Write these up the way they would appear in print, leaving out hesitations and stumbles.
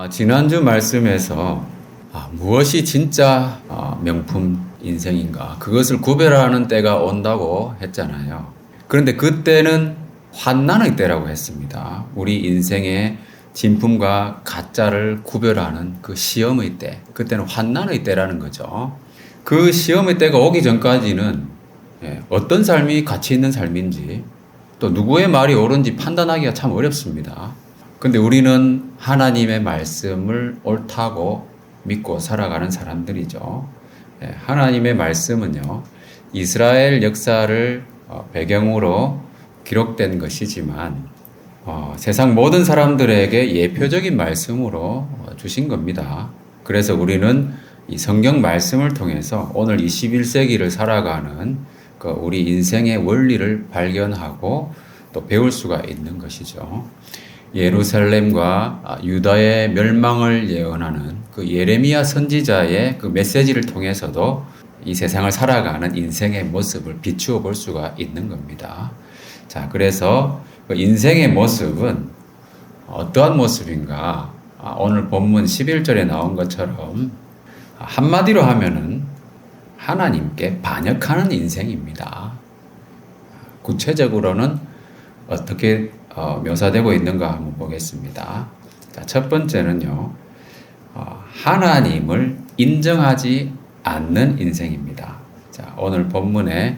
지난주 말씀에서 무엇이 진짜 명품 인생인가 그것을 구별하는 때가 온다고 했잖아요. 그런데 그때는 환난의 때라고 했습니다. 우리 인생의 진품과 가짜를 구별하는 그 시험의 때, 그때는 환난의 때라는 거죠. 그 시험의 때가 오기 전까지는 어떤 삶이 가치 있는 삶인지 또 누구의 말이 옳은지 판단하기가 참 어렵습니다. 근데 우리는 하나님의 말씀을 옳다고 믿고 살아가는 사람들이죠. 하나님의 말씀은요, 이스라엘 역사를 배경으로 기록된 것이지만 세상 모든 사람들에게 예표적인 말씀으로 주신 겁니다. 그래서 우리는 이 성경 말씀을 통해서 오늘 21세기를 살아가는 우리 인생의 원리를 발견하고 또 배울 수가 있는 것이죠. 예루살렘과 유다의 멸망을 예언하는 그 예레미야 선지자의 그 메시지를 통해서도 이 세상을 살아가는 인생의 모습을 비추어 볼 수가 있는 겁니다. 자, 그래서 그 인생의 모습은 어떠한 모습인가? 오늘 본문 11절에 나온 것처럼 한마디로 하면은 하나님께 반역하는 인생입니다. 구체적으로는 어떻게 묘사되고 있는가 한번 보겠습니다. 자, 첫 번째는요, 하나님을 인정하지 않는 인생입니다. 자, 오늘 본문의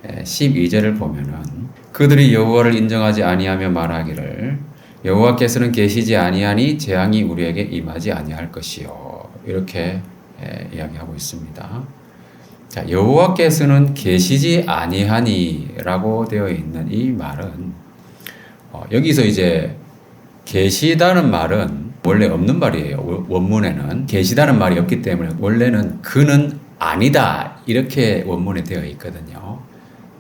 12절을 보면은 그들이 여호와를 인정하지 아니하며 말하기를 여호와께서는 계시지 아니하니 재앙이 우리에게 임하지 아니할 것이요, 이렇게 이야기하고 있습니다. 자, 여호와께서는 계시지 아니하니라고 되어 있는 이 말은 여기서 이제 계시다는 말은 원래 없는 말이에요. 원문에는 계시다는 말이 없기 때문에 원래는 그는 아니다 이렇게 원문에 되어 있거든요.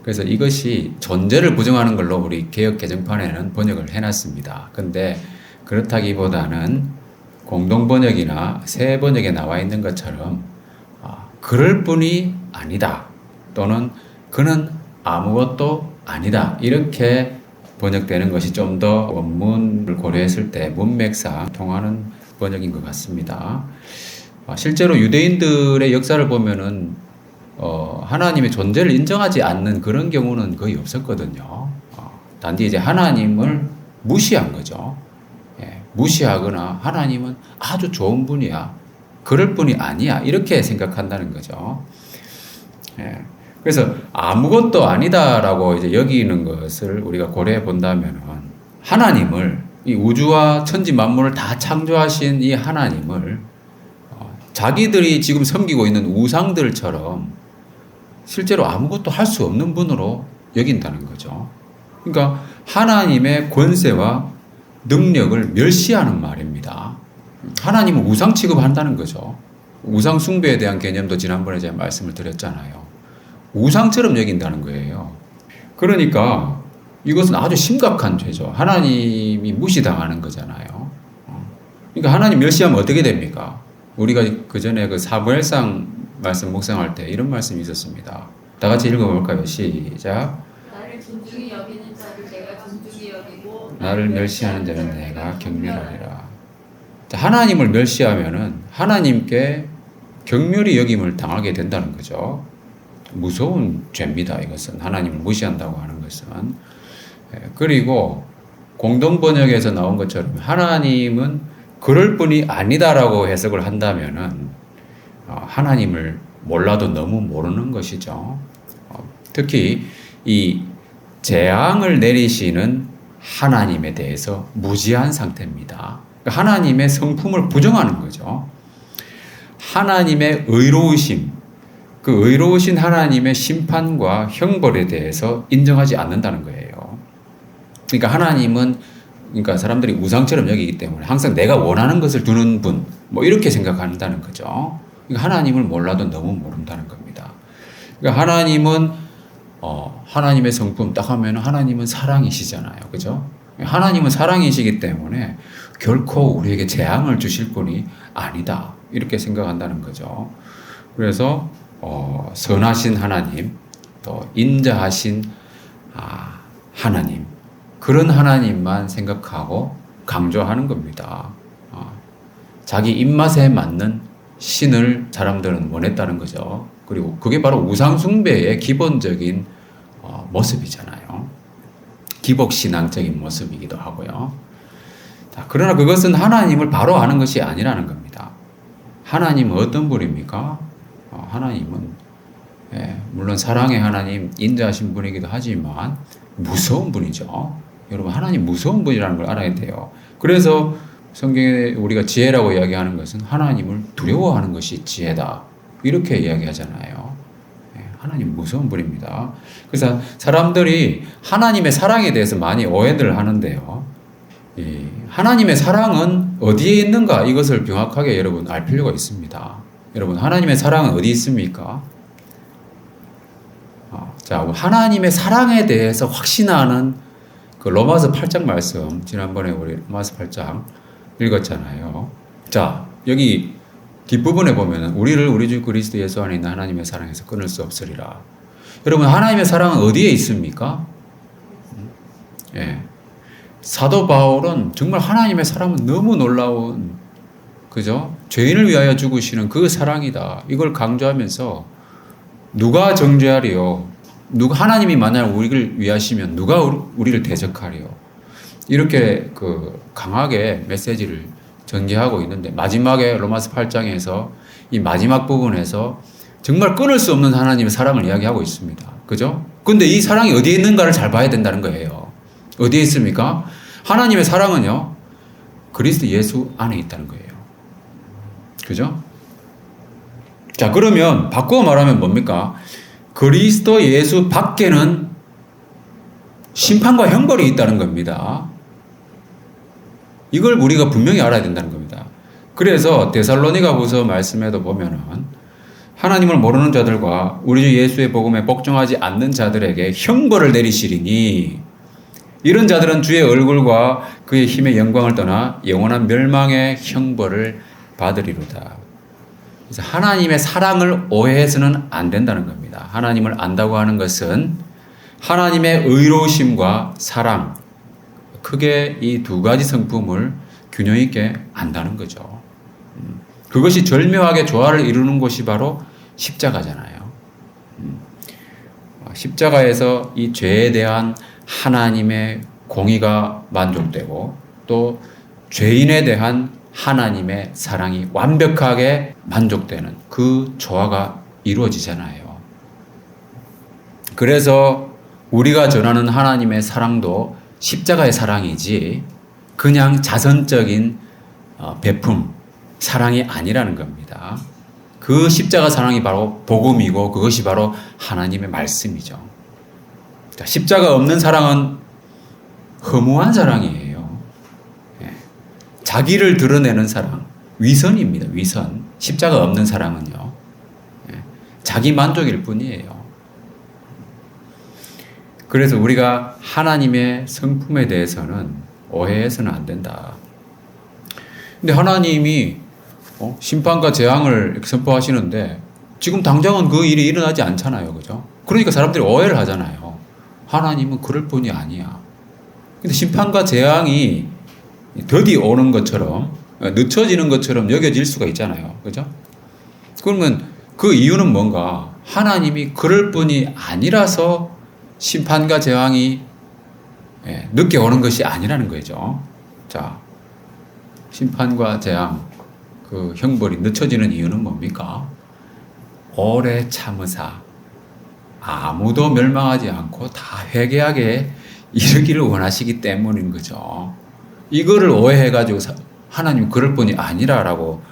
그래서 이것이 존재를 부정하는 걸로 우리 개역 개정판에는 번역을 해놨습니다. 근데 그렇다기보다는 공동 번역이나 새 번역에 나와 있는 것처럼 그럴 뿐이 아니다 또는 그는 아무것도 아니다 이렇게 번역되는 것이 좀 더 원문을 고려했을 때 문맥상 통하는 번역인 것 같습니다. 실제로 유대인들의 역사를 보면은 하나님의 존재를 인정하지 않는 그런 경우는 거의 없었거든요. 단지 이제 하나님을 무시한 거죠. 무시하거나 하나님은 아주 좋은 분이야, 그럴 뿐이 아니야 이렇게 생각한다는 거죠. 그래서 아무것도 아니다라고 이제 여기는 것을 우리가 고려해 본다면은 하나님을, 이 우주와 천지 만물을 다 창조하신 이 하나님을 자기들이 지금 섬기고 있는 우상들처럼 실제로 아무것도 할 수 없는 분으로 여긴다는 거죠. 그러니까 하나님의 권세와 능력을 멸시하는 말입니다. 하나님은 우상 취급한다는 거죠. 우상 숭배에 대한 개념도 지난번에 제가 말씀을 드렸잖아요. 우상처럼 여긴다는 거예요. 그러니까 이것은 아주 심각한 죄죠. 하나님이 무시당하는 거잖아요. 그러니까 하나님 멸시하면 어떻게 됩니까? 우리가 그 전에 그 사무엘상 말씀 묵상할 때 이런 말씀이 있었습니다. 다 같이 읽어볼까요? 시작. 나를 존중히 여기는 자를 내가 존중히 여기고 나를 멸시하는 자는 내가 경멸하리라. 하나님을 멸시하면은 하나님께 경멸히 여김을 당하게 된다는 거죠. 무서운 죄입니다. 이것은 하나님을 무시한다고 하는 것은. 그리고 공동 번역에서 나온 것처럼 하나님은 그럴 뿐이 아니다라고 해석을 한다면은 하나님을 몰라도 너무 모르는 것이죠. 특히 이 재앙을 내리시는 하나님에 대해서 무지한 상태입니다. 하나님의 성품을 부정하는 거죠. 하나님의 의로우심, 그 의로우신 하나님의 심판과 형벌에 대해서 인정하지 않는다는 거예요. 그러니까 하나님은, 그러니까 사람들이 우상처럼 여기기 때문에 항상 내가 원하는 것을 두는 분, 뭐 이렇게 생각한다는 거죠. 그러니까 하나님을 몰라도 너무 모른다는 겁니다. 그러니까 하나님은 하나님의 성품 딱 하면 하나님은 사랑이시잖아요. 그죠? 하나님은 사랑이시기 때문에 결코 우리에게 재앙을 주실 분이 아니다. 이렇게 생각한다는 거죠. 그래서 선하신 하나님, 또 인자하신 하나님, 그런 하나님만 생각하고 강조하는 겁니다. 자기 입맛에 맞는 신을 사람들은 원했다는 거죠. 그리고 그게 바로 우상숭배의 기본적인 모습이잖아요. 기복신앙적인 모습이기도 하고요. 자, 그러나 그것은 하나님을 바로 아는 것이 아니라는 겁니다. 하나님은 어떤 분입니까? 하나님은 물론 사랑의 하나님, 인자하신 분이기도 하지만 무서운 분이죠. 여러분, 하나님 무서운 분이라는 걸 알아야 돼요. 그래서 성경에 우리가 지혜라고 이야기하는 것은 하나님을 두려워하는 것이 지혜다. 이렇게 이야기하잖아요. 하나님 무서운 분입니다. 그래서 사람들이 하나님의 사랑에 대해서 많이 오해를 하는데요. 하나님의 사랑은 어디에 있는가? 이것을 명확하게 여러분 알 필요가 있습니다. 여러분, 하나님의 사랑은 어디 있습니까? 자, 하나님의 사랑에 대해서 확신하는 그 로마서 8장 말씀, 지난번에 우리 로마서 8장 읽었잖아요. 자, 여기 뒷부분에 보면 우리를 우리 주 그리스도 예수 안에 있는 하나님의 사랑에서 끊을 수 없으리라. 여러분, 하나님의 사랑은 어디에 있습니까? 사도 바울은 정말 하나님의 사랑은 너무 놀라운, 그죠? 죄인을 위하여 죽으시는 그 사랑이다. 이걸 강조하면서 누가 정죄하리요? 하나님이 만약 우리를 위하시면 누가 우리를 대적하리요? 이렇게 강하게 메시지를 전개하고 있는데, 마지막에 로마서 8장에서 이 마지막 부분에서 정말 끊을 수 없는 하나님의 사랑을 이야기하고 있습니다. 그죠? 근데 이 사랑이 어디에 있는가를 잘 봐야 된다는 거예요. 어디에 있습니까? 하나님의 사랑은요, 그리스도 예수 안에 있다는 거예요. 그죠? 자, 그러면 바꾸어 말하면 뭡니까? 그리스도 예수 밖에는 심판과 형벌이 있다는 겁니다. 이걸 우리가 분명히 알아야 된다는 겁니다. 그래서 데살로니가후서 말씀에도 보면은 하나님을 모르는 자들과 우리 주 예수의 복음에 복종하지 않는 자들에게 형벌을 내리시리니 이런 자들은 주의 얼굴과 그의 힘의 영광을 떠나 영원한 멸망의 형벌을 받으리로다. 그래서 하나님의 사랑을 오해해서는 안 된다는 겁니다. 하나님을 안다고 하는 것은 하나님의 의로우심과 사랑, 크게 이 두 가지 성품을 균형 있게 안다는 거죠. 그것이 절묘하게 조화를 이루는 것이 바로 십자가잖아요. 십자가에서 이 죄에 대한 하나님의 공의가 만족되고 또 죄인에 대한 하나님의 사랑이 완벽하게 만족되는 그 조화가 이루어지잖아요. 그래서 우리가 전하는 하나님의 사랑도 십자가의 사랑이지 그냥 자선적인 베품, 사랑이 아니라는 겁니다. 그 십자가 사랑이 바로 복음이고 그것이 바로 하나님의 말씀이죠. 자, 십자가 없는 사랑은 허무한 사랑이에요. 자기를 드러내는 사랑, 위선입니다. 위선. 십자가 없는 사랑은요. 자기 만족일 뿐이에요. 그래서 우리가 하나님의 성품에 대해서는 오해해서는 안 된다. 근데 하나님이 심판과 재앙을 이렇게 선포하시는데 지금 당장은 그 일이 일어나지 않잖아요. 그죠? 그러니까 사람들이 오해를 하잖아요. 하나님은 그럴 뿐이 아니야. 근데 심판과 재앙이 더디 오는 것처럼 늦춰지는 것처럼 여겨질 수가 있잖아요. 그죠? 그러면 그 이유는 뭔가? 하나님이 그럴 뿐이 아니라서 심판과 재앙이 늦게 오는 것이 아니라는 거죠. 자, 심판과 재앙, 그 형벌이 늦춰지는 이유는 뭡니까? 오래 참으사 아무도 멸망하지 않고 다 회개하게 이르기를 원하시기 때문인 거죠. 이거를 오해해가지고 하나님 그럴 뿐이 아니라라고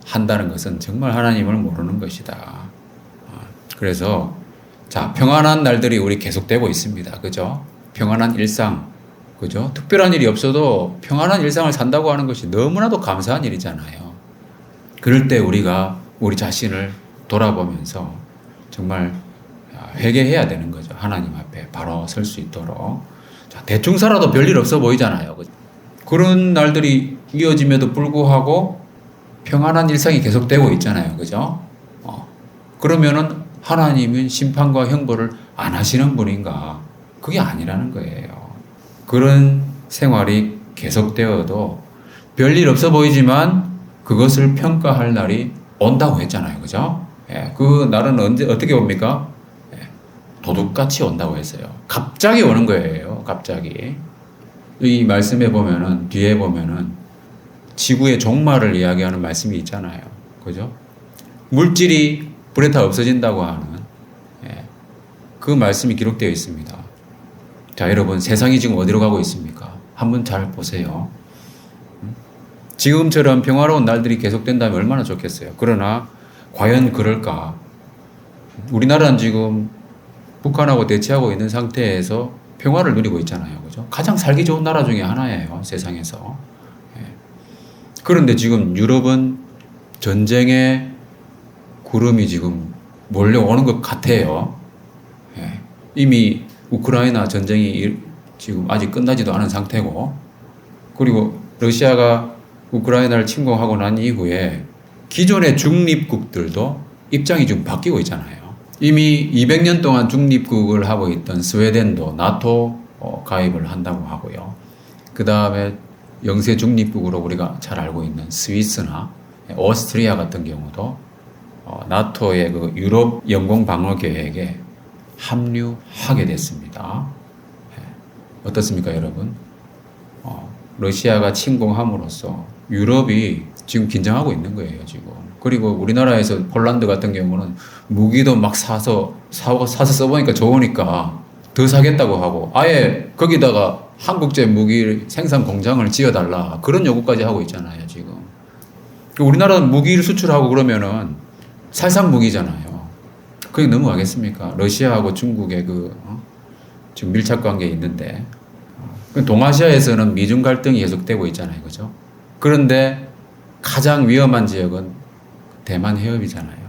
한다는 것은 정말 하나님을 모르는 것이다. 그래서 자, 평안한 날들이 우리 계속되고 있습니다. 그죠? 평안한 일상, 그죠? 특별한 일이 없어도 평안한 일상을 산다고 하는 것이 너무나도 감사한 일이잖아요. 그럴 때 우리가 우리 자신을 돌아보면서 정말 회개해야 되는 거죠. 하나님 앞에 바로 설 수 있도록. 자, 대충 살아도 별일 없어 보이잖아요. 그런 날들이 이어짐에도 불구하고 평안한 일상이 계속되고 있잖아요. 그죠? 그러면은 하나님은 심판과 형벌을 안 하시는 분인가? 그게 아니라는 거예요. 그런 생활이 계속되어도 별일 없어 보이지만 그것을 평가할 날이 온다고 했잖아요. 그죠? 예, 그 날은 어떻게 옵니까? 예, 도둑같이 온다고 했어요. 갑자기 오는 거예요. 갑자기. 이 말씀에 보면은, 뒤에 보면은 지구의 종말을 이야기하는 말씀이 있잖아요. 그죠? 물질이 불에 타 없어진다고 하는, 예, 그 말씀이 기록되어 있습니다. 자, 여러분, 세상이 지금 어디로 가고 있습니까? 한번 잘 보세요. 지금처럼 평화로운 날들이 계속된다면 얼마나 좋겠어요. 그러나 과연 그럴까? 우리나라는 지금 북한하고 대치하고 있는 상태에서 평화를 누리고 있잖아요. 그죠? 가장 살기 좋은 나라 중에 하나예요. 세상에서. 예. 그런데 지금 유럽은 전쟁의 구름이 지금 몰려오는 것 같아요. 예. 이미 우크라이나 전쟁이 지금 아직 끝나지도 않은 상태고, 그리고 러시아가 우크라이나를 침공하고 난 이후에 기존의 중립국들도 입장이 좀 바뀌고 있잖아요. 이미 200년 동안 중립국을 하고 있던 스웨덴도 나토 가입을 한다고 하고요. 그 다음에 영세 중립국으로 우리가 잘 알고 있는 스위스나 오스트리아 같은 경우도 나토의 그 유럽 영공 방어 계획에 합류하게 됐습니다. 어떻습니까, 여러분? 러시아가 침공함으로써 유럽이 지금 긴장하고 있는 거예요, 지금. 그리고 우리나라에서 폴란드 같은 경우는 무기도 막 사서 써보니까 좋으니까 더 사겠다고 하고, 아예 거기다가 한국제 무기 생산 공장을 지어달라, 그런 요구까지 하고 있잖아요, 지금. 우리나라는 무기를 수출하고 그러면은 살상 무기잖아요. 그게 넘어가겠습니까? 러시아하고 중국의 지금 밀착 관계에 있는데, 동아시아에서는 미중 갈등이 계속되고 있잖아요. 그죠? 그런데 가장 위험한 지역은 대만 해협이잖아요.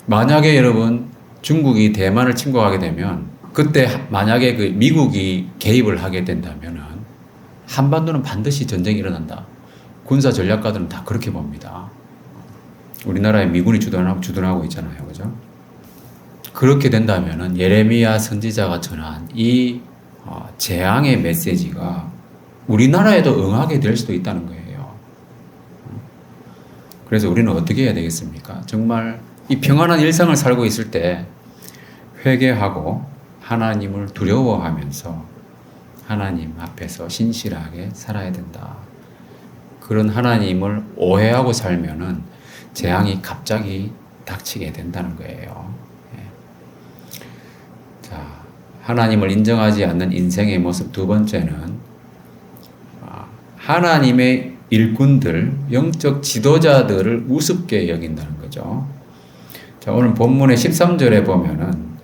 만약에 여러분 중국이 대만을 침공하게 되면, 그때 만약에 그 미국이 개입을 하게 된다면은 한반도는 반드시 전쟁이 일어난다. 군사 전략가들은 다 그렇게 봅니다. 우리나라에 미군이 주둔하고 있잖아요. 그죠? 그렇게 된다면은 예레미야 선지자가 전한 이 재앙의 메시지가 우리나라에도 응하게 될 수도 있다는 거예요. 그래서 우리는 어떻게 해야 되겠습니까? 정말 이 평안한 일상을 살고 있을 때 회개하고 하나님을 두려워하면서 하나님 앞에서 신실하게 살아야 된다. 그런 하나님을 오해하고 살면은 재앙이 갑자기 닥치게 된다는 거예요. 자, 하나님을 인정하지 않는 인생의 모습 두 번째는 하나님의 일꾼들, 영적 지도자들을 우습게 여긴다는 거죠. 자, 오늘 본문의 13절에 보면은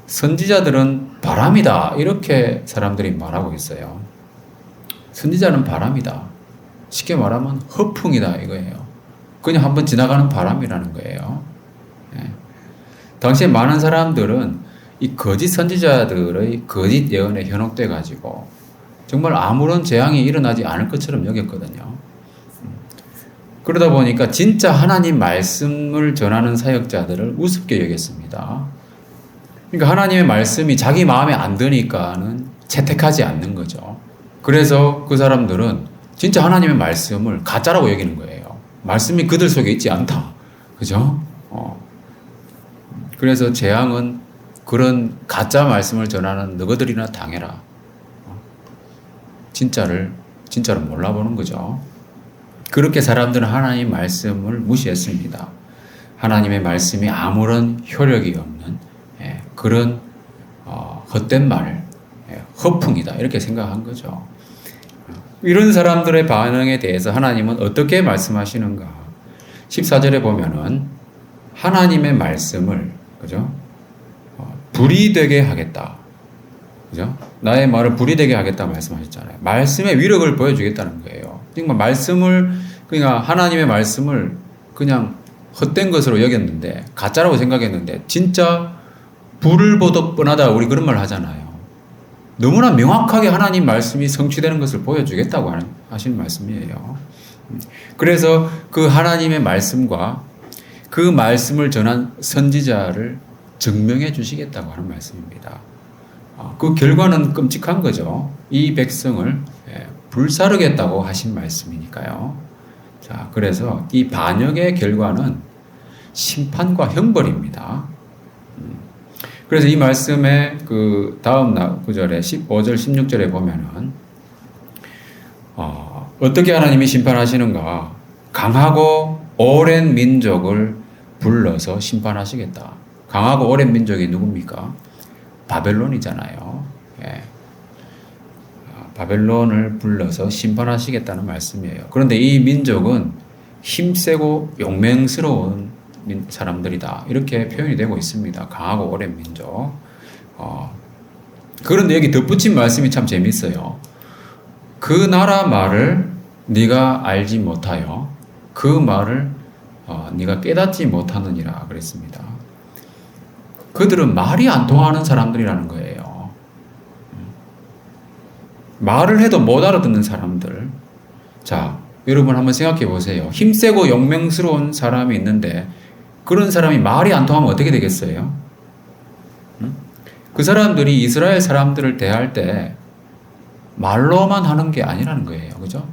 선지자들은 바람이다, 이렇게 사람들이 말하고 있어요. 선지자는 바람이다. 쉽게 말하면 허풍이다, 이거예요. 그냥 한번 지나가는 바람이라는 거예요. 예. 당시에 많은 사람들은 이 거짓 선지자들의 거짓 예언에 현혹돼 가지고 정말 아무런 재앙이 일어나지 않을 것처럼 여겼거든요. 그러다 보니까 진짜 하나님 말씀을 전하는 사역자들을 우습게 여겼습니다. 그러니까 하나님의 말씀이 자기 마음에 안 드니까는 채택하지 않는 거죠. 그래서 그 사람들은 진짜 하나님의 말씀을 가짜라고 여기는 거예요. 말씀이 그들 속에 있지 않다. 그죠? 그래서 재앙은 그런 가짜 말씀을 전하는 너희들이나 당해라. 진짜로 몰라보는 거죠. 그렇게 사람들은 하나님 말씀을 무시했습니다. 하나님의 말씀이 아무런 효력이 없는 그런 헛된 말, 허풍이다, 이렇게 생각한 거죠. 이런 사람들의 반응에 대해서 하나님은 어떻게 말씀하시는가? 14절에 보면은 하나님의 말씀을, 그죠? 불이 되게 하겠다. 그죠? 나의 말을 불이 되게 하겠다 말씀하셨잖아요. 말씀의 위력을 보여주겠다는 거예요. 그러니까 하나님의 말씀을 그냥 헛된 것으로 여겼는데, 가짜라고 생각했는데, 진짜 불을 보듯 뻔하다, 우리 그런 말 하잖아요. 너무나 명확하게 하나님 말씀이 성취되는 것을 보여주겠다고 하신 말씀이에요. 그래서 그 하나님의 말씀과 그 말씀을 전한 선지자를 증명해 주시겠다고 하는 말씀입니다. 그 결과는 끔찍한 거죠. 이 백성을 불사르겠다고 하신 말씀이니까요. 자, 그래서 이 반역의 결과는 심판과 형벌입니다. 그래서 이 말씀의 그 다음 구절에 15절, 16절에 보면은 어떻게 하나님이 심판하시는가? 강하고 오랜 민족을 불러서 심판하시겠다. 강하고 오랜 민족이 누굽니까? 바벨론이잖아요. 예. 바벨론을 불러서 심판하시겠다는 말씀이에요. 그런데 이 민족은 힘세고 용맹스러운 사람들이다. 이렇게 표현이 되고 있습니다. 강하고 오랜 민족. 그런데 여기 덧붙인 말씀이 참 재밌어요. 그 나라 말을 네가 알지 못하여 그 말을 네가 깨닫지 못하느니라 그랬습니다. 그들은 말이 안 통하는 사람들이라는 거예요. 말을 해도 못 알아듣는 사람들. 자, 여러분 한번 생각해 보세요. 힘세고 용맹스러운 사람이 있는데 그런 사람이 말이 안 통하면 어떻게 되겠어요? 그 사람들이 이스라엘 사람들을 대할 때 말로만 하는 게 아니라는 거예요. 그죠?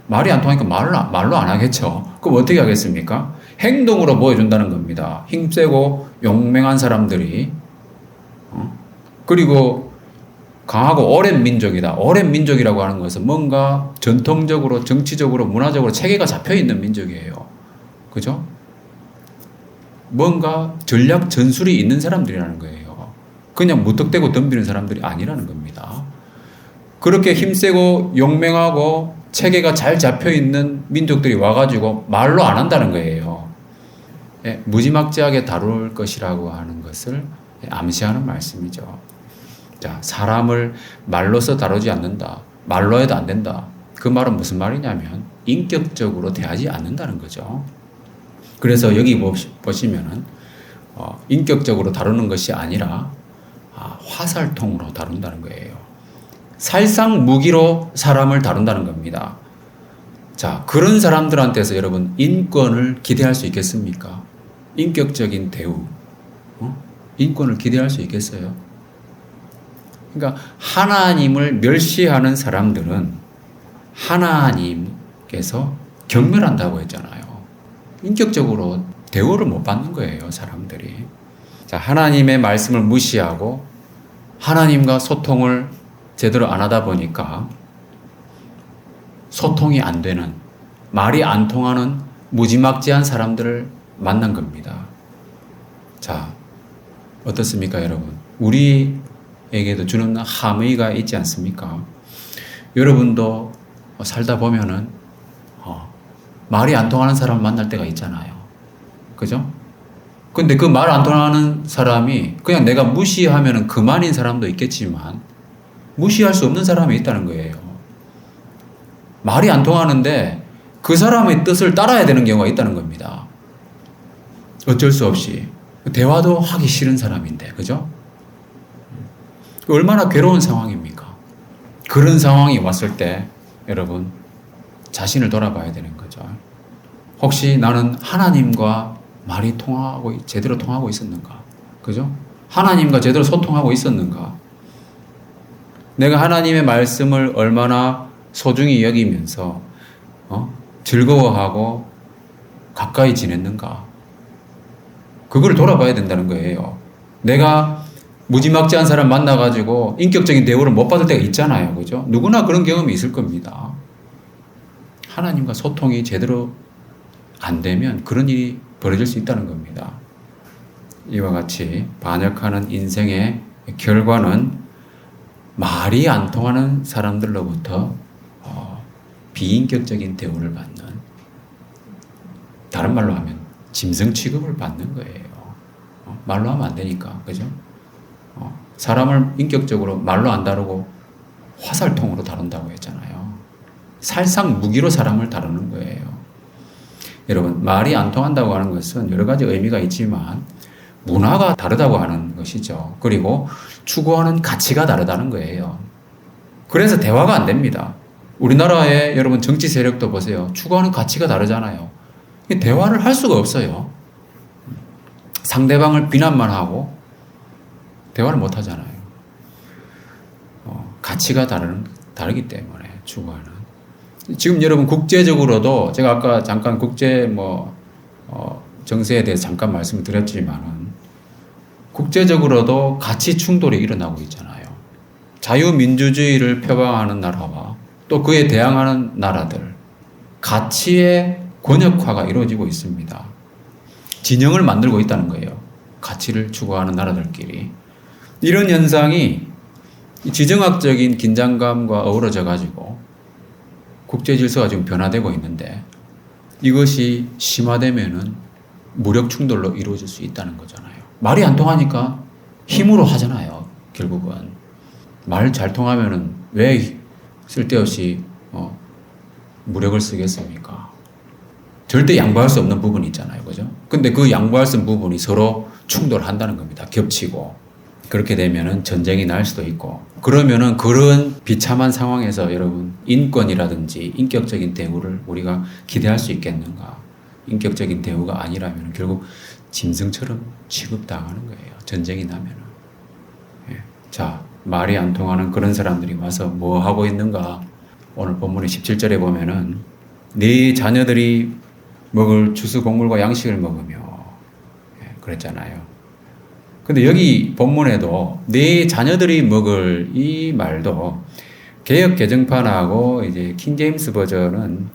말이 안 통하니까 말로 안 하겠죠. 그럼 어떻게 하겠습니까? 행동으로 보여준다는 겁니다. 힘세고 용맹한 사람들이. 그리고 강하고 오랜 민족이다. 오랜 민족이라고 하는 것은 뭔가 전통적으로, 정치적으로, 문화적으로 체계가 잡혀 있는 민족이에요. 그죠? 뭔가 전략, 전술이 있는 사람들이라는 거예요. 그냥 무턱대고 덤비는 사람들이 아니라는 겁니다. 그렇게 힘세고 용맹하고 체계가 잘 잡혀 있는 민족들이 와가지고 말로 안 한다는 거예요. 예, 무지막지하게 다룰 것이라고 하는 것을 암시하는 말씀이죠. 자, 사람을 말로서 다루지 않는다. 말로 해도 안 된다. 그 말은 무슨 말이냐면 인격적으로 대하지 않는다는 거죠. 그래서 여기 보시면은 인격적으로 다루는 것이 아니라 화살통으로 다룬다는 거예요. 살상 무기로 사람을 다룬다는 겁니다. 자, 그런 사람들한테서 여러분 인권을 기대할 수 있겠습니까? 인격적인 대우, 인권을 기대할 수 있겠어요? 그러니까 하나님을 멸시하는 사람들은 하나님께서 경멸한다고 했잖아요. 인격적으로 대우를 못 받는 거예요, 사람들이. 자, 하나님의 말씀을 무시하고 하나님과 소통을 제대로 안 하다 보니까 소통이 안 되는, 말이 안 통하는 무지막지한 사람들을 만난 겁니다. 자, 어떻습니까, 여러분? 우리에게도 주는 함의가 있지 않습니까? 여러분도 살다 보면은 말이 안 통하는 사람을 만날 때가 있잖아요. 그죠? 근데 그 말 안 통하는 사람이 그냥 내가 무시하면은 그만인 사람도 있겠지만 무시할 수 없는 사람이 있다는 거예요. 말이 안 통하는데 그 사람의 뜻을 따라야 되는 경우가 있다는 겁니다. 어쩔 수 없이. 대화도 하기 싫은 사람인데, 그죠? 얼마나 괴로운 상황입니까? 그런 상황이 왔을 때 여러분 자신을 돌아봐야 되는 거죠. 혹시 나는 하나님과 말이 제대로 통하고 있었는가? 그죠? 하나님과 제대로 소통하고 있었는가? 내가 하나님의 말씀을 얼마나 소중히 여기면서 즐거워하고 가까이 지냈는가? 그걸 돌아봐야 된다는 거예요. 내가 무지막지한 사람 만나가지고 인격적인 대우를 못 받을 때가 있잖아요. 그죠? 누구나 그런 경험이 있을 겁니다. 하나님과 소통이 제대로 안 되면 그런 일이 벌어질 수 있다는 겁니다. 이와 같이 반역하는 인생의 결과는 말이 안 통하는 사람들로부터 비인격적인 대우를 받는, 다른 말로 하면 짐승 취급을 받는 거예요. 말로 하면 안 되니까, 그죠? 사람을 인격적으로 말로 안 다루고 화살통으로 다룬다고 했잖아요. 살상 무기로 사람을 다루는 거예요. 여러분, 말이 안 통한다고 하는 것은 여러 가지 의미가 있지만 문화가 다르다고 하는 것이죠. 그리고 추구하는 가치가 다르다는 거예요. 그래서 대화가 안 됩니다. 우리나라의 여러분 정치 세력도 보세요. 추구하는 가치가 다르잖아요. 대화를 할 수가 없어요. 상대방을 비난만 하고 대화를 못 하잖아요. 가치가 다르기 때문에 추구하는. 지금 여러분 국제적으로도 제가 아까 잠깐 국제 정세에 대해서 잠깐 말씀을 드렸지만은 국제적으로도 가치 충돌이 일어나고 있잖아요. 자유민주주의를 표방하는 나라와 또 그에 대항하는 나라들, 가치의 권역화가 이루어지고 있습니다. 진영을 만들고 있다는 거예요. 가치를 추구하는 나라들끼리. 이런 현상이 지정학적인 긴장감과 어우러져 가지고 국제 질서가 지금 변화되고 있는데 이것이 심화되면은 무력 충돌로 이루어질 수 있다는 거잖아요. 말이 안 통하니까 힘으로 하잖아요. 결국은 말 잘 통하면은 왜 쓸데없이 무력을 쓰겠습니까? 절대 양보할 수 없는 부분이 있잖아요. 그죠? 근데 그 양보할 수 없는 부분이 서로 충돌한다는 겁니다. 겹치고. 그렇게 되면은 전쟁이 날 수도 있고. 그러면은 그런 비참한 상황에서 여러분 인권이라든지 인격적인 대우를 우리가 기대할 수 있겠는가? 인격적인 대우가 아니라면 결국 짐승처럼 취급당하는 거예요. 전쟁이 나면은. 예. 자, 말이 안 통하는 그런 사람들이 와서 뭐 하고 있는가? 오늘 본문의 17절에 보면은 네 자녀들이 먹을 주스 곡물과 양식을 먹으며 그랬잖아요. 근데 여기 본문에도 네 자녀들이 먹을 이 말도 개역 개정판하고 이제 킹제임스 버전은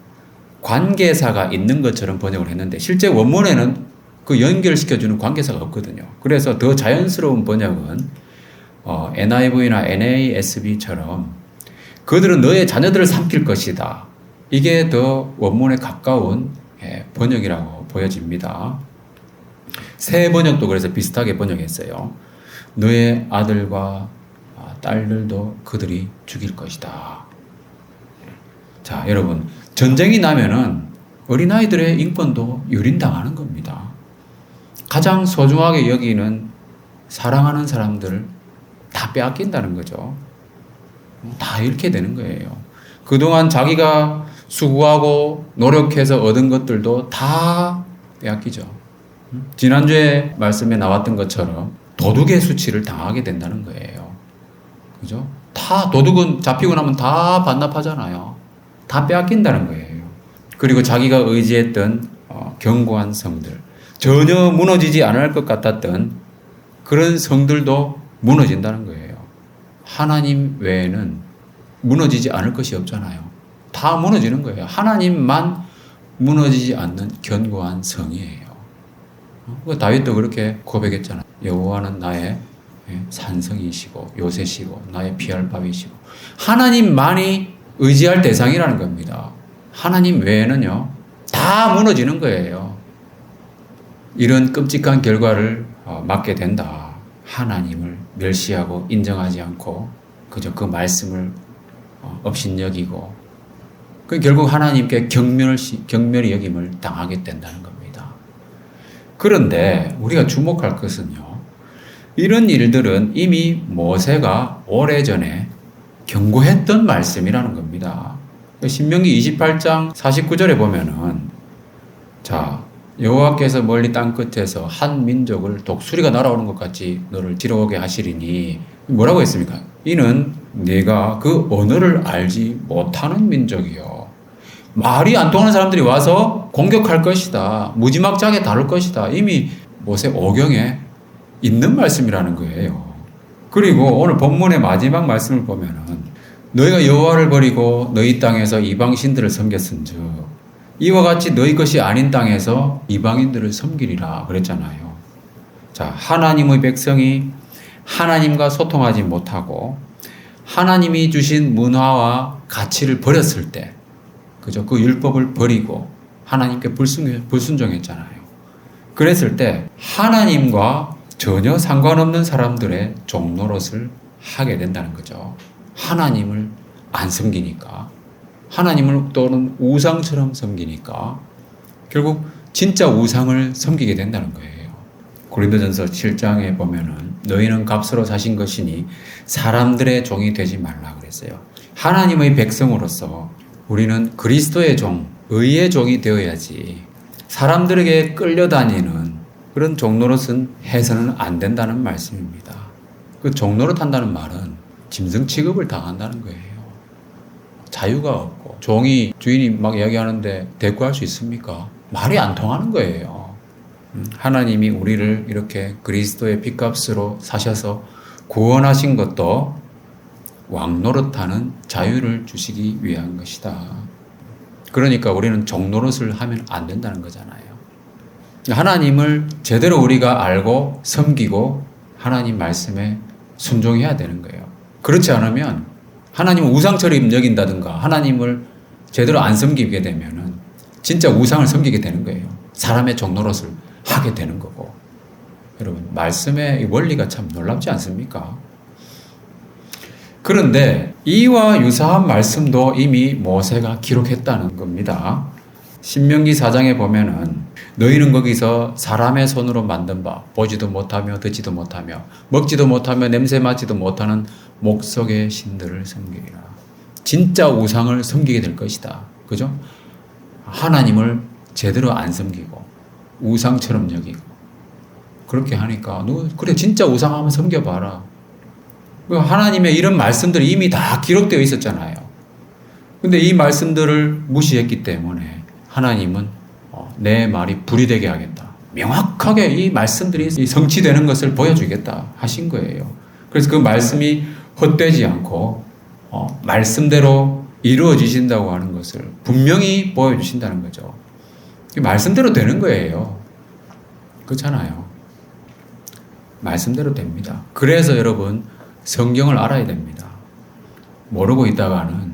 관계사가 있는 것처럼 번역을 했는데 실제 원문에는 그 연결시켜주는 관계사가 없거든요. 그래서 더 자연스러운 번역은 NIV나 NASB처럼 그들은 너의 자녀들을 삼킬 것이다. 이게 더 원문에 가까운 번역이라고 보여집니다. 새 번역도 그래서 비슷하게 번역했어요. 너의 아들과 딸들도 그들이 죽일 것이다. 자, 여러분, 전쟁이 나면은 어린아이들의 인권도 유린당하는 겁니다. 가장 소중하게 여기는 사랑하는 사람들 다 빼앗긴다는 거죠. 다 잃게 되는 거예요. 그동안 자기가 수고하고 노력해서 얻은 것들도 다 빼앗기죠. 지난주에 말씀에 나왔던 것처럼 도둑의 수치를 당하게 된다는 거예요. 그죠? 다 도둑은 잡히고 나면 다 반납하잖아요. 다 빼앗긴다는 거예요. 그리고 자기가 의지했던 견고한 성들, 전혀 무너지지 않을 것 같았던 그런 성들도 무너진다는 거예요. 하나님 외에는 무너지지 않을 것이 없잖아요. 다 무너지는 거예요. 하나님만 무너지지 않는 견고한 성이에요. 다윗도 그렇게 고백했잖아요. 여호와는 나의 산성이시고 요새시고 나의 피할 바위시고 하나님만이 의지할 대상이라는 겁니다. 하나님 외에는요 다 무너지는 거예요. 이런 끔찍한 결과를 맞게 된다. 하나님을 멸시하고 인정하지 않고 그저 그 말씀을 업신여기고 그 결국 하나님께 경멸이 여김을 당하게 된다는 겁니다. 그런데 우리가 주목할 것은요. 이런 일들은 이미 모세가 오래전에 경고했던 말씀이라는 겁니다. 신명기 28장 49절에 보면은 자 여호와께서 멀리 땅 끝에서 한 민족을 독수리가 날아오는 것 같이 너를 뒤로오게 하시리니 뭐라고 했습니까? 이는 내가 그 언어를 알지 못하는 민족이요. 말이 안 통하는 사람들이 와서 공격할 것이다. 무지막지하게 다룰 것이다. 이미 모세 오경에 있는 말씀이라는 거예요. 그리고 오늘 본문의 마지막 말씀을 보면은 너희가 여호와를 버리고 너희 땅에서 이방 신들을 섬겼은즉 이와 같이 너희 것이 아닌 땅에서 이방인들을 섬기리라 그랬잖아요. 자, 하나님의 백성이 하나님과 소통하지 못하고 하나님이 주신 문화와 가치를 버렸을 때 그죠? 그 율법을 버리고 하나님께 불순종했잖아요. 그랬을 때 하나님과 전혀 상관없는 사람들의 종노릇을 하게 된다는 거죠. 하나님을 안 섬기니까. 하나님을 또는 우상처럼 섬기니까 결국 진짜 우상을 섬기게 된다는 거예요. 고린도전서 7장에 보면은 너희는 값으로 사신 것이니 사람들의 종이 되지 말라 그랬어요. 하나님의 백성으로서 우리는 그리스도의 종, 의의 종이 되어야지 사람들에게 끌려다니는 그런 종노릇은 해서는 안 된다는 말씀입니다. 그 종노릇 한다는 말은 짐승 취급을 당한다는 거예요. 자유가 없고 종이 주인이 막 이야기하는데 대꾸할 수 있습니까? 말이 안 통하는 거예요. 하나님이 우리를 이렇게 그리스도의 핏값으로 사셔서 구원하신 것도 왕노릇하는 자유를 주시기 위한 것이다. 그러니까 우리는 종노릇을 하면 안 된다는 거잖아요. 하나님을 제대로 우리가 알고 섬기고 하나님 말씀에 순종해야 되는 거예요. 그렇지 않으면 하나님을 우상처럼 여긴다든가 하나님을 제대로 안 섬기게 되면은 진짜 우상을 섬기게 되는 거예요. 사람의 종노릇을 하게 되는 거고. 여러분, 말씀의 원리가 참 놀랍지 않습니까? 그런데 이와 유사한 말씀도 이미 모세가 기록했다는 겁니다. 신명기 4장에 보면은 너희는 거기서 사람의 손으로 만든 바 보지도 못하며 듣지도 못하며 먹지도 못하며 냄새 맡지도 못하는 목석의 신들을 섬기리라. 진짜 우상을 섬기게 될 것이다. 그죠? 하나님을 제대로 안 섬기고 우상처럼 여기고 그렇게 하니까 너 그래 진짜 우상 한번 섬겨봐라. 하나님의 이런 말씀들이 이미 다 기록되어 있었잖아요. 근데 이 말씀들을 무시했기 때문에 하나님은 내 말이 불이 되게 하겠다. 명확하게 이 말씀들이 성취되는 것을 보여주겠다 하신 거예요. 그래서 그 말씀이 헛되지 않고 말씀대로 이루어지신다고 하는 것을 분명히 보여주신다는 거죠. 말씀대로 되는 거예요. 그렇잖아요. 말씀대로 됩니다. 그래서 여러분 성경을 알아야 됩니다. 모르고 있다가는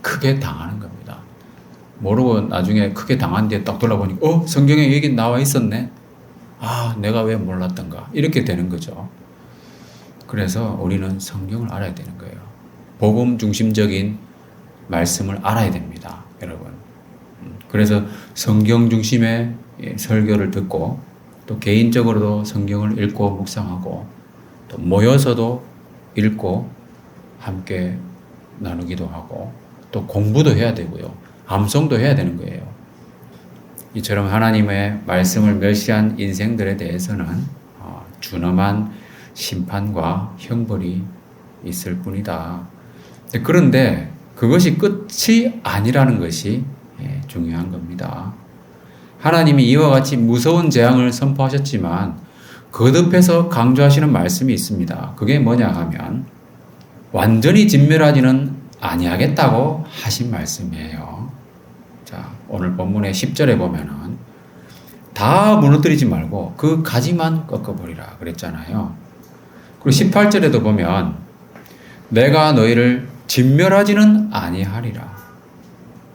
크게 당하는 겁니다. 모르고 나중에 크게 당한 뒤에 딱 돌아보니까 성경에 얘기 나와 있었네. 아, 내가 왜 몰랐던가. 이렇게 되는 거죠. 그래서 우리는 성경을 알아야 되는 거예요. 복음 중심적인 말씀을 알아야 됩니다. 여러분. 그래서 성경 중심의 설교를 듣고 또 개인적으로도 성경을 읽고 묵상하고 또 모여서도 읽고 함께 나누기도 하고 또 공부도 해야 되고요. 암송도 해야 되는 거예요. 이처럼 하나님의 말씀을 멸시한 인생들에 대해서는 준엄한 심판과 형벌이 있을 뿐이다. 그런데 그것이 끝이 아니라는 것이 중요한 겁니다. 하나님이 이와 같이 무서운 재앙을 선포하셨지만 거듭해서 강조하시는 말씀이 있습니다. 그게 뭐냐 하면 완전히 진멸하지는 아니하겠다고 하신 말씀이에요. 자, 오늘 본문의 10절에 보면은 다 무너뜨리지 말고 그 가지만 꺾어버리라 그랬잖아요. 그리고 18절에도 보면 내가 너희를 진멸하지는 아니하리라.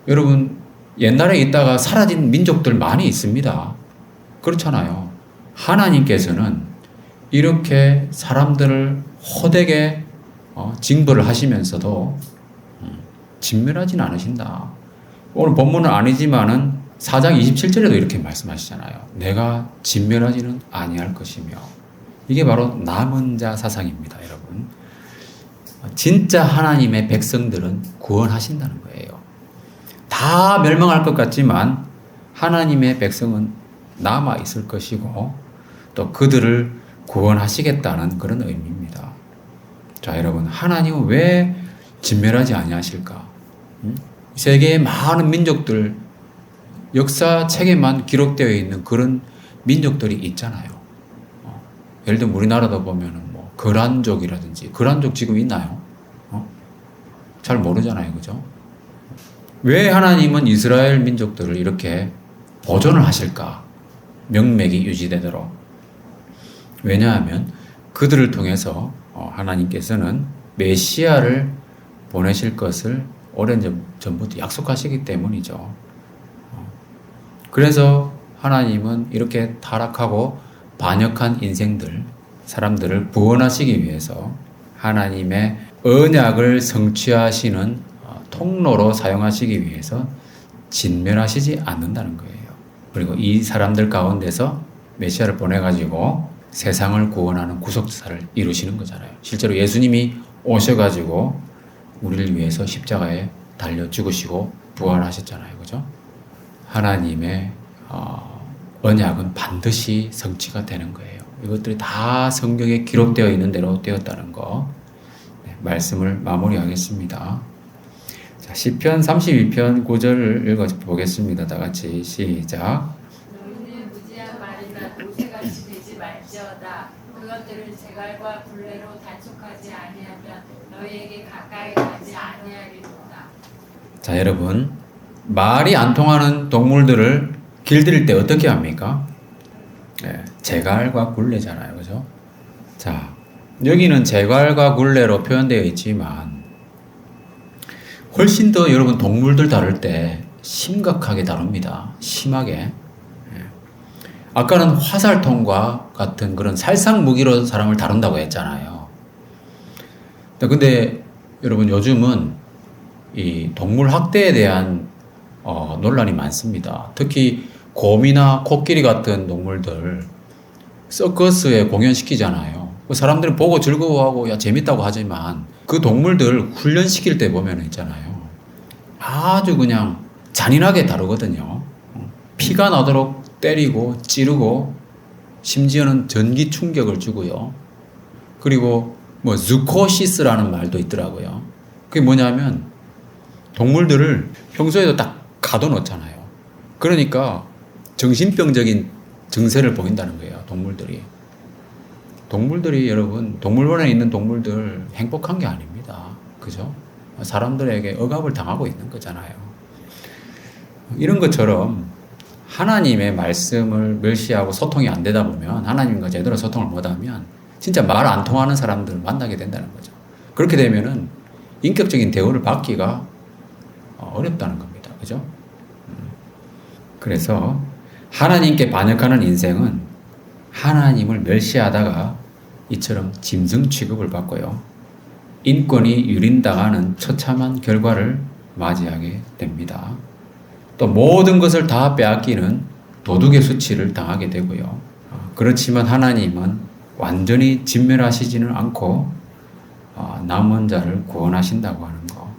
여러분, 옛날에 있다가 사라진 민족들 많이 있습니다. 그렇잖아요. 하나님께서는 이렇게 사람들을 호되게 징벌을 하시면서도 진멸하지는 않으신다. 오늘 본문은 아니지만은 4장 27절에도 이렇게 말씀하시잖아요. 내가 진멸하지는 아니할 것이며. 이게 바로 남은 자 사상입니다, 여러분. 진짜 하나님의 백성들은 구원하신다는 거예요. 다 멸망할 것 같지만 하나님의 백성은 남아 있을 것이고 또 그들을 구원하시겠다는 그런 의미입니다. 자, 여러분, 하나님은 왜 진멸하지 아니하실까? 세계의 많은 민족들, 역사책에만 기록되어 있는 그런 민족들이 있잖아요. 예를 들면 우리나라도 보면은 뭐 거란족이라든지, 거란족 지금 있나요? 잘 모르잖아요, 그죠? 왜 하나님은 이스라엘 민족들을 이렇게 보존을 하실까? 명맥이 유지되도록. 왜냐하면 그들을 통해서 하나님께서는 메시아를 보내실 것을 오랜 전부터 약속하시기 때문이죠. 그래서 하나님은 이렇게 타락하고 반역한 인생들, 사람들을 구원하시기 위해서 하나님의 언약을 성취하시는 통로로 사용하시기 위해서 진멸하시지 않는다는 거예요. 그리고 이 사람들 가운데서 메시아를 보내가지고 세상을 구원하는 구속사를 이루시는 거잖아요. 실제로 예수님이 오셔가지고 우리를 위해서 십자가에 달려 죽으시고 부활하셨잖아요. 그죠? 하나님의 언약은 반드시 성취가 되는 거예요. 이것들이 다 성경에 기록되어 있는 대로 되었다는 거. 네, 말씀을 마무리하겠습니다. 자, 시편 32편 9절을 읽어보겠습니다. 다 같이 시작. 너희는 무지한 말이나 노새같이 되지 말지어다. 그것들을 재갈과 굴레로 단속하지 아니하면 너희에게 가까이 가지 아니하리로다. 자, 여러분, 말이 안 통하는 동물들을 길들일 때 어떻게 합니까? 재갈과 굴레잖아요. 그죠? 자, 여기는 재갈과 굴레로 표현되어 있지만 훨씬 더 여러분 동물들 다룰 때 심각하게 다룹니다. 심하게. 아까는 화살통과 같은 그런 살상 무기로 사람을 다룬다고 했잖아요. 근데 여러분 요즘은 이 동물 학대에 대한 논란이 많습니다. 특히 곰이나 코끼리 같은 동물들 서커스에 공연시키잖아요. 사람들은 보고 즐거워하고 야 재밌다고 하지만 그 동물들 훈련시킬 때 보면 있잖아요. 아주 그냥 잔인하게 다루거든요. 피가 나도록 때리고 찌르고 심지어는 전기 충격을 주고요. 그리고 뭐 주코시스라는 말도 있더라고요. 그게 뭐냐면 동물들을 평소에도 딱 가둬놓잖아요. 그러니까 정신병적인 증세를 보인다는 거예요. 동물들이 여러분 동물원에 있는 동물들 행복한 게 아닙니다. 그죠? 사람들에게 억압을 당하고 있는 거잖아요. 이런 것처럼 하나님의 말씀을 멸시하고 소통이 안 되다 보면 하나님과 제대로 소통을 못하면 진짜 말 안 통하는 사람들을 만나게 된다는 거죠. 그렇게 되면은 인격적인 대우를 받기가 어렵다는 겁니다. 그죠? 그래서 하나님께 반역하는 인생은 하나님을 멸시하다가 이처럼 짐승 취급을 받고요. 인권이 유린당하는 처참한 결과를 맞이하게 됩니다. 또 모든 것을 다 빼앗기는 도둑의 수치를 당하게 되고요. 그렇지만 하나님은 완전히 진멸하시지는 않고 남은 자를 구원하신다고 하는 거.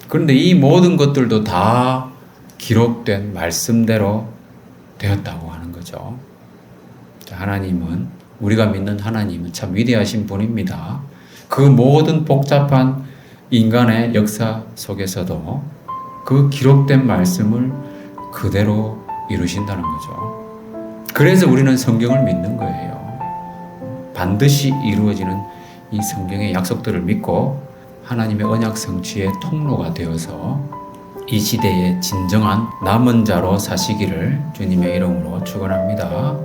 그런데 이 모든 것들도 다 기록된 말씀대로 되었다고 하는 거죠. 하나님은 우리가 믿는 하나님은 참 위대하신 분입니다. 그 모든 복잡한 인간의 역사 속에서도 그 기록된 말씀을 그대로 이루신다는 거죠. 그래서 우리는 성경을 믿는 거예요. 반드시 이루어지는 이 성경의 약속들을 믿고 하나님의 언약 성취의 통로가 되어서 이 시대의 진정한 남은 자로 사시기를 주님의 이름으로 축원합니다.